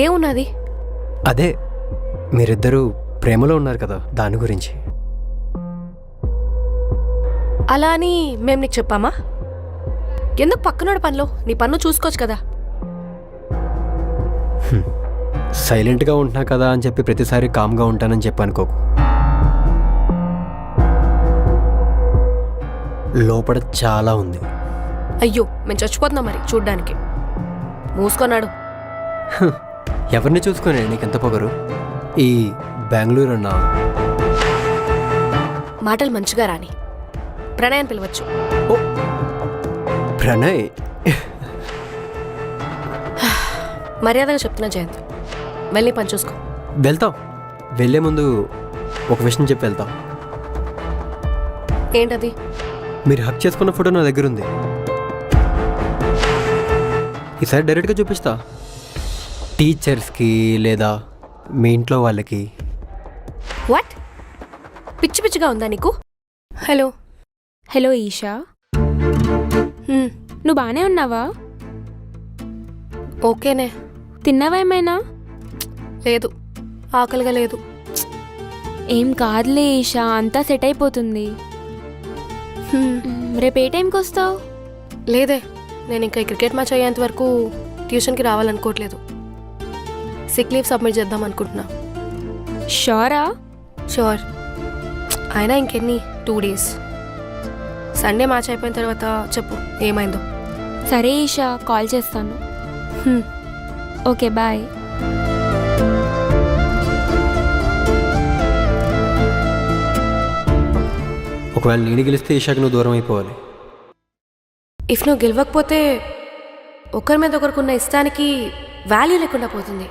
ఏమున్నది? అదే మీరిద్దరూ ప్రేమలో ఉన్నారు కదా, దాని గురించి. అలా అని మేము నీకు చెప్పామా? ఎందుకు పక్కనోడి పనిలో నీ పన్ను చూసుకోవచ్చు కదా. సైలెంట్గా ఉంటున్నా కదా అని చెప్పి ప్రతిసారి కామ్గా ఉంటానని చెప్పి అనుకోకు. లోపల చాలా ఉంది. అయ్యో, మేము చచ్చిపోతున్నాం మరి చూడ్డానికి. మూసుకొన్నాడు. ఎవరిని చూసుకునే నీకెంత పొగరు? ఈ బెంగళూరు అన్నా? మాటలు మంచిగా రాని. ప్రణయ్ అని పిలవచ్చు. ఓ ప్రణయ్. మర్యాదగా చెప్తున్నా జయంత్, వెళ్ళి పని చూసుకో. వెళ్తాం. వెళ్ళే ముందు ఒక విషయం చెప్పి వెళ్తాం. ఏంటది? మీరు హక్ చేసుకున్న ఫోటో నా దగ్గర ఉంది. ఈసారి డైరెక్ట్గా చూపిస్తా. టీచర్స్కి లేదా మీ ఇంట్లో వాళ్ళకి. వాట్? పిచ్చి పిచ్చిగా ఉందా నీకు? హలో హలో ఈషా, నువ్వు బాగానే ఉన్నావా? ఓకేనే. తిన్నావా ఏమైనా? లేదు, ఆకలిగా లేదు. ఏం కాదులే ఈషా, అంతా సెట్ అయిపోతుంది. రేపు ఏ టైంకి వస్తావు? లేదే, నేను ఇంకా క్రికెట్ మ్యాచ్ అయ్యేంత వరకు ట్యూషన్కి రావాలనుకోవట్లేదు. సిక్ లీవ్ సబ్మిట్ చేద్దాం అనుకుంటున్నా. షూరా? షూర్. అయినా ఇంకెన్ని 2 days. సండే మ్యాచ్ అయిపోయిన తర్వాత చెప్పు ఏమైందో. సరే ఈషా, కాల్ చేస్తాను. Okay, bye. ఒకవేళ నేను గెలిస్తే ఈషాకి నువ్వు దూరం అయిపోవాలి. ఇఫ్ నువ్వు గెలవకపోతే ఒకరి మీద ఒకరికి ఉన్న ఇష్టానికి వాల్యూ లేకుండా పోతుంది.